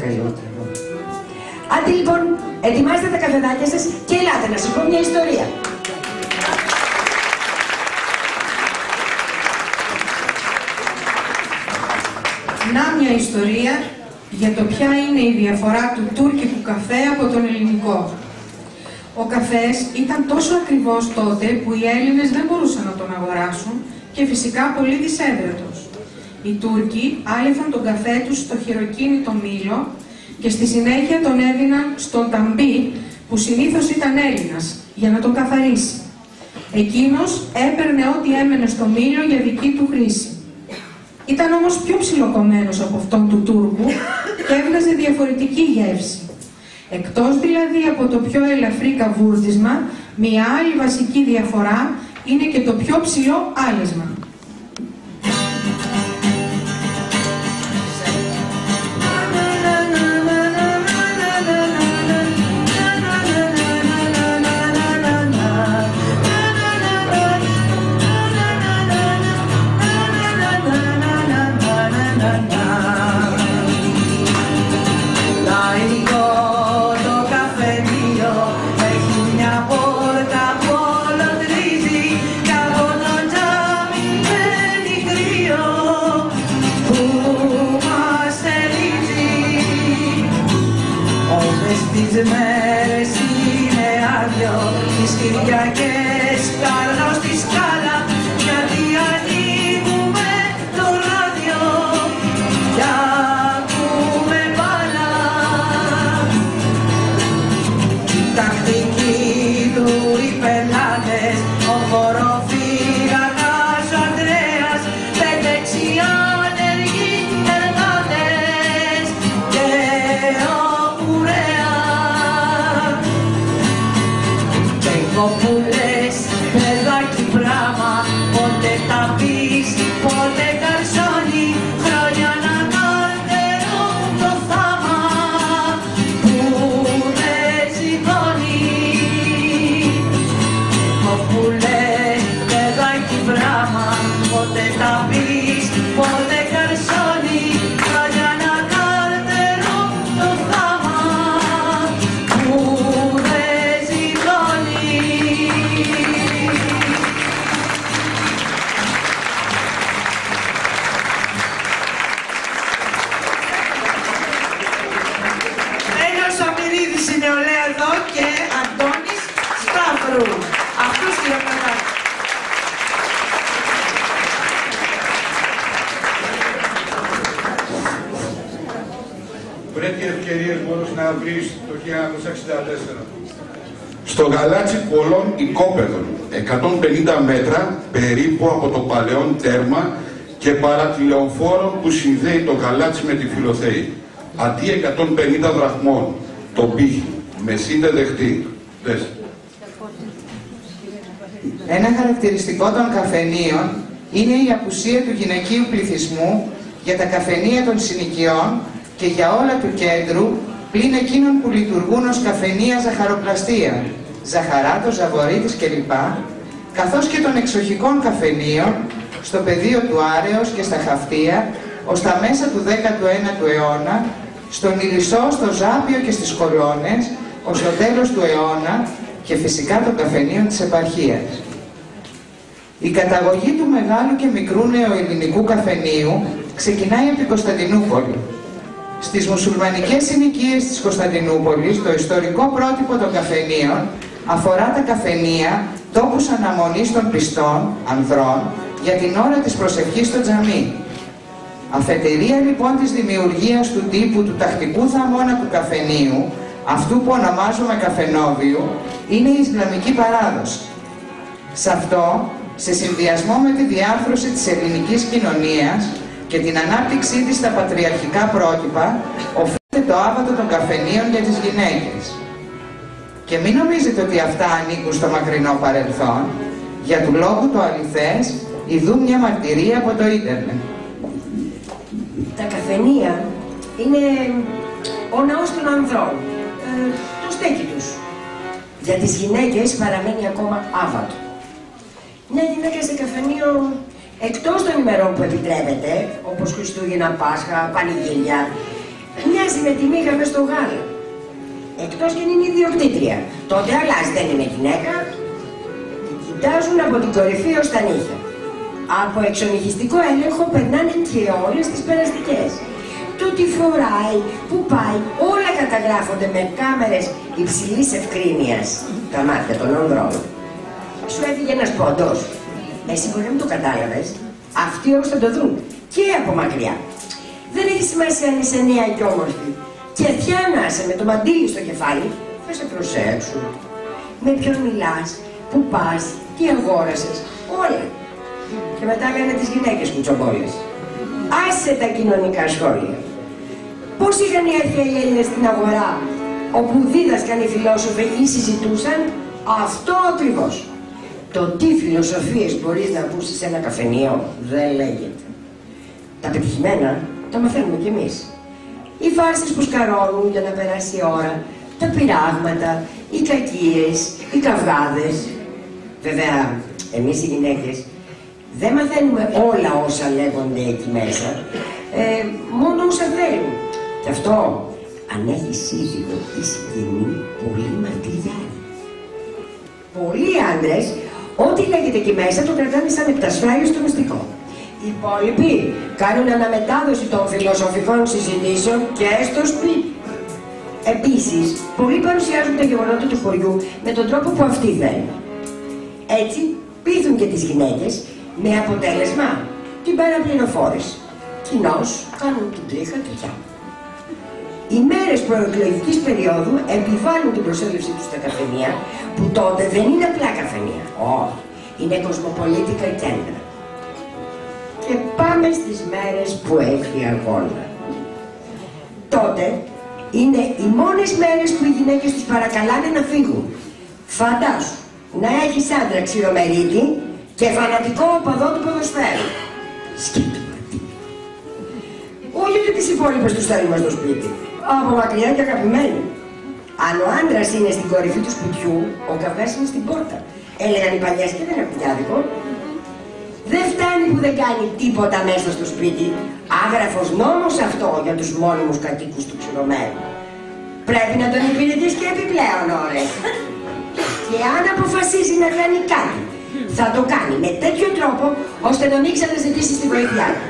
Καλύτερο. Άντε λοιπόν, ετοιμάστε τα καφεδάκια σας και ελάτε να σας πω μια ιστορία. Να μια ιστορία για το ποια είναι η διαφορά του τουρκικού καφέ από τον ελληνικό. Ο καφές ήταν τόσο ακριβώς τότε που οι Έλληνες δεν μπορούσαν να τον αγοράσουν και φυσικά πολύ δυσέβρετος. Οι Τούρκοι άλυφαν τον καφέ τους στο χειροκίνητο μήλο και στη συνέχεια τον έδιναν στον ταμπί που συνήθως ήταν Έλληνας για να τον καθαρίσει. Εκείνος έπαιρνε ό,τι έμενε στο μήλο για δική του χρήση. Ήταν όμως πιο ψιλοκομμένος από αυτόν του Τούρκου και έβγαζε διαφορετική γεύση. Εκτός δηλαδή από το πιο ελαφρύ καβούρδισμα, μια άλλη βασική διαφορά είναι και το πιο ψηλό άλεσμα. Τις μέρες είναι άδειο, τις Κυριακές κάνω στη σκάλα, γιατί ανοίγουμε το ράδιο κι ακούμε μπάλα. Τακτικοί του οι πελάτες, ο χωροφύλακας ο Ανδρέας, 5-6 άνεργοι εργάτες και όπου λες, παιδάκι πράμα, πότε τα πεις, πότε καρσόνι, χρόνια να καρτερούν το θάμα που δεν σηκώνει. Όπου λες, παιδάκι πράμα, πότε τα πεις, πότε καρσόνι, χρόνια να καρτερούν το θάμα που δεν σηκώνει. Είναι ο Λέα εδώ και Αντώνης Σταύρου. Αυτούς χειροκροτάτε. Βρέθηκε ευκαιρίες μπορείς να βρεις το 1964. Στο γαλάτσι πολλών οικόπεδων, 150 μέτρα περίπου από το παλαιόν τέρμα και παρατηλεοφόρων που συνδέει το γαλάτσι με τη Φιλοθέη. Αντί 150 δραχμών, το πύχη, μεσείτε δεχτεί. Ένα χαρακτηριστικό των καφενείων είναι η απουσία του γυναικείου πληθυσμού για τα καφενεία των συνοικιών και για όλα του κέντρου, πλην εκείνων που λειτουργούν ως καφενεία ζαχαροπλαστεία, Ζαχαράτος, Ζαβορίτης κλπ, καθώς και των εξοχικών καφενείων στο πεδίο του Άρεως και στα Χαυτία, ως τα μέσα του 19ου αιώνα, στον Ηλισσό, στο Ζάπιο και στις Κολώνες, ως το τέλος του αιώνα και φυσικά των καφενείων της επαρχίας. Η καταγωγή του μεγάλου και μικρού νεοελληνικού καφενείου ξεκινάει από την Κωνσταντινούπολη. Στις μουσουλμανικές συνοικίες της Κωνσταντινούπολης, το ιστορικό πρότυπο των καφενείων αφορά τα καφενεία, τόπους αναμονής των πιστών, ανδρών, για την ώρα της προσευχής στο τζαμί. Αφετηρία λοιπόν της δημιουργίας του τύπου του τακτικού θαμώνα του καφενείου, αυτού που ονομάζουμε καφενόβιου, είναι η Ισλαμική παράδοση. Σε αυτό, σε συνδυασμό με τη διάρθρωση της ελληνικής κοινωνίας και την ανάπτυξή της στα πατριαρχικά πρότυπα, οφείλεται το άβατο των καφενείων για τις γυναίκες. Και μην νομίζετε ότι αυτά ανήκουν στο μακρινό παρελθόν, για του λόγου το αληθές, ιδού μια μαρτυρία από το ίντερνετ. Τα καφενεία είναι ο ναός των ανδρών, το στέκι τους. Για τις γυναίκες παραμένει ακόμα άβατο. Μια γυναίκα σε καφενείο, εκτός των ημερών που επιτρέπεται, όπως Χριστούγεννα, Πάσχα, πανηγύρια, μια μοιάζει με τη μύγα μες στο γάλα. Εκτός και είναι ιδιοκτήτρια. Τότε αλλάζει, δεν είναι γυναίκα. Την κοιτάζουν από την κορυφή ως τα νύχια. Από εξονυχιστικό έλεγχο περνάνε και όλες τις περαστικές. Το τι φοράει, που πάει, όλα καταγράφονται με κάμερες υψηλής ευκρίνειας. Τα μάτια των ανδρών. Σου έφυγε ένας πόντος. Εσύ μπορεί να μην το κατάλαβες. Αυτοί όμως θα το δουν. Και από μακριά. Δεν έχει σημασία αν είσαι νέα και όμορφη. Και θιάνασαι με το μαντίλι στο κεφάλι, θα σε προσέξουν. Με ποιον μιλάς, που πας, τι αγόρασες, όλα. Και μετά λένε τις γυναίκες κουτσομπόλες. Άσε τα κοινωνικά σχόλια. Πώς είχαν έρθει οι Έλληνες στην αγορά, όπου δίδασκαν οι φιλόσοφοι ή συζητούσαν, αυτό ακριβώς. Το τι φιλοσοφίες μπορείς να ακούσεις σε ένα καφενείο δεν λέγεται. Τα πετυχημένα τα μαθαίνουμε κι εμείς. Οι φάρσες που σκαρώνουν για να περάσει η ώρα, τα πειράγματα, οι κακίες, οι καυγάδες. Βέβαια, εμείς οι γυναίκες δεν μαθαίνουμε όλα όσα λέγονται εκεί μέσα, μόνο όσα θέλουν. Κι αυτό, αν έχεις σύζυγο ή συγγενή, πολύ μαρτυριάρι. Πολλοί άντρες, ό,τι λέγεται εκεί μέσα, το κρατάνε σαν επτασφάλιο στο μυστικό. Οι υπόλοιποι κάνουν αναμετάδοση των φιλοσοφικών συζητήσεων και στο σπίτι. Επίσης, πολλοί παρουσιάζουν τα γεγονότα του χωριού με τον τρόπο που αυτοί θέλουν. Έτσι, πείθουν και τις γυναίκες με αποτέλεσμα την παραπληροφόρηση. Κοινώς κάνουν την τρίχα τριγιά. Οι μέρες προεκλογικής περίοδου επιβάλλουν την προσέλευσή τους στα καφενεία, που τότε δεν είναι απλά καφενεία. Όχι, είναι κοσμοπολίτικα κέντρα. Και πάμε στις μέρες που έχει αγώνα. Τότε είναι οι μόνες μέρες που οι γυναίκες τους παρακαλάνε να φύγουν. Φαντάσου να έχεις άντρα ξηρομερίτη και φανατικό οπαδό του ποδοσφαίρου. Σκέτο μαρτύρι. Όχι ότι τις υπόλοιπες τους θέλουμε στο σπίτι. Από μακριά και αγαπημένοι. Αν ο άντρας είναι στην κορυφή του σπιτιού, ο καφές είναι στην πόρτα. Έλεγαν οι παλιές και δεν έχουν άδικο. Δεν φτάνει που δεν κάνει τίποτα μέσα στο σπίτι. Άγραφος νόμος αυτό για τους μόνιμους κατοίκους του ξηρομέρου. Πρέπει να τον υπηρετείς και επιπλέον ώρες. Και αν αποφασίζει να κάνει κάτι, θα το κάνει με τέτοιο τρόπο, ώστε να μην ξαναζητήσει τη βοήθειά του.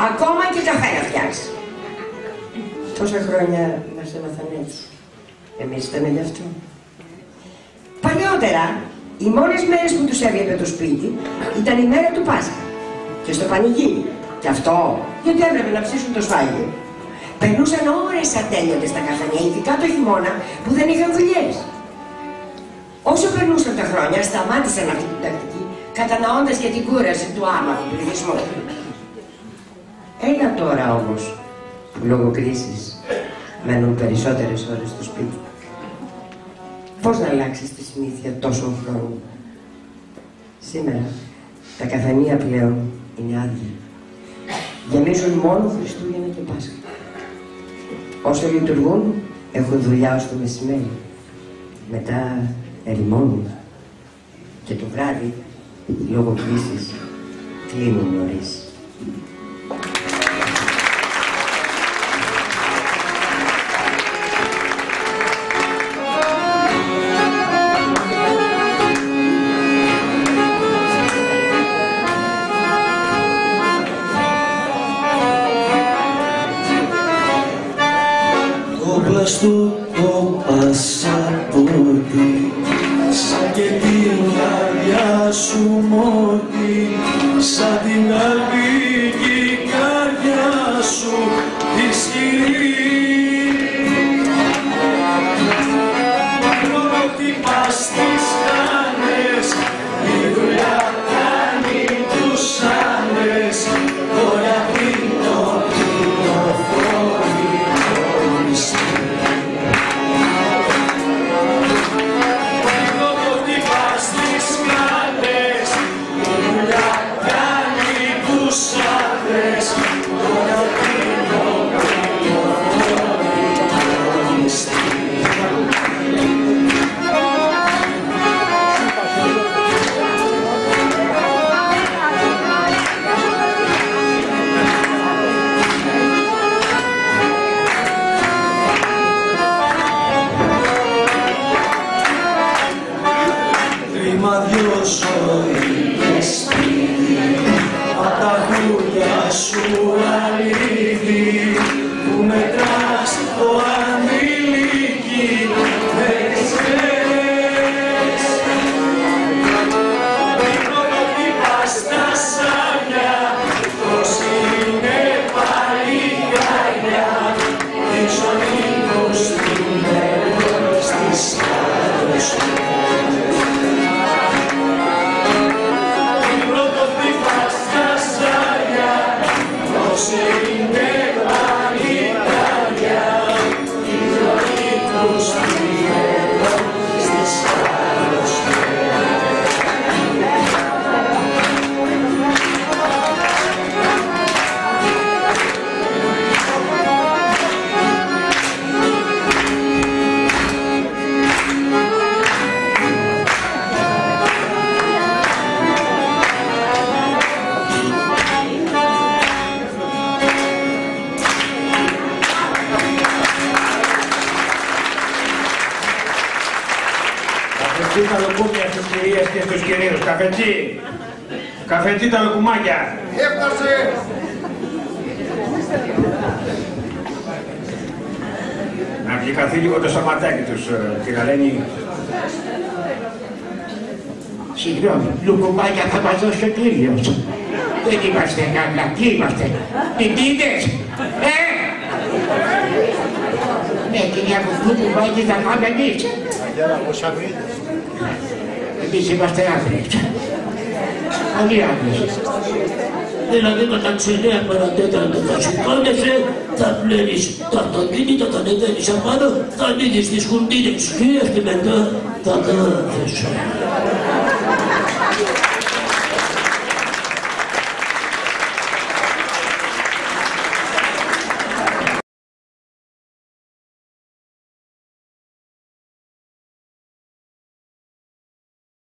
Ακόμα και καφέ να φτιάξει. Τόσα χρόνια μας έμαθαν έτσι. Εμείς ήταν γι' αυτό. Παλιότερα, οι μόνες μέρες που τους έβλεπε το σπίτι ήταν η μέρα του Πάσχα και στο πανηγύρι. Και αυτό γιατί έπρεπε να ψήσουν το σφάγιο. Περνούσαν ώρες ατέλειωτες στα καφενεία, ειδικά το χειμώνα που δεν είχαν δουλειές. Όσο περνούσαν τα χρόνια, σταμάτησαν αυτή την τακτική, καταναώντας και την κούραση του άμαχου πληθυσμού. Έλα τώρα όμως, που λόγω κρίσης μένουν περισσότερες ώρες στο σπίτι. Πώς να αλλάξεις τη συνήθεια τόσων χρόνων. Σήμερα τα καφενεία πλέον είναι άδεια. Γεμίζουν μόνο Χριστούγεννα και Πάσχα. Όσο λειτουργούν έχουν δουλειά ως το μεσημέρι. Μετά ερημώνουν. Και το βράδυ, λόγω κρίσης, κλείνουν νωρίς. Στο το πασαπόρτι, σαν και την καρδιά σου μόρτι, σαν την αλπική καρδιά σου ισχυρή. Μόνο χτυπάς τις χάνες, η δουλειά κάνει τους άντρες, το γιατρίνο πληροφόρει χωρίς. το ανήλικοι μερικές. Η πρωτοτύπα στα σάλια, πως είναι παλικάρια, εξονίκως του μέλλον στις άλλες. Η πρωτοτύπα στα σάλια, πως είναι παλικάρια, εξονίκως του μέλλον στις άλλες. Καφετζή τα λουκούμια στις κυρίες και στους κυρίους. Καφετζή. Καφετζή τα λουκουμάκια. Έφτασε! Να γλυκαθεί λίγο το σωματάκι τους, τη Γαλένη. Συγγνώμη, λουκουμάκια θα μας δώσει ο κύριος. Δεν είμαστε καλά, τι είμαστε, πιτίδες, Ναι, κυρία μου, λουκουμάκι θα πάμε εμείς. Εμείς είμαστε άντρες. Όλοι άντρες. Δηλαδή μεταξύ 9 παρατέταρτο θα σηκώνεσαι, θα πλένεις τα αυτοκίνητα, θα ανεβαίνεις απάνω, θα ανοίγεις τις κουρτίνες σκύες και μετά θα κάθεσαι.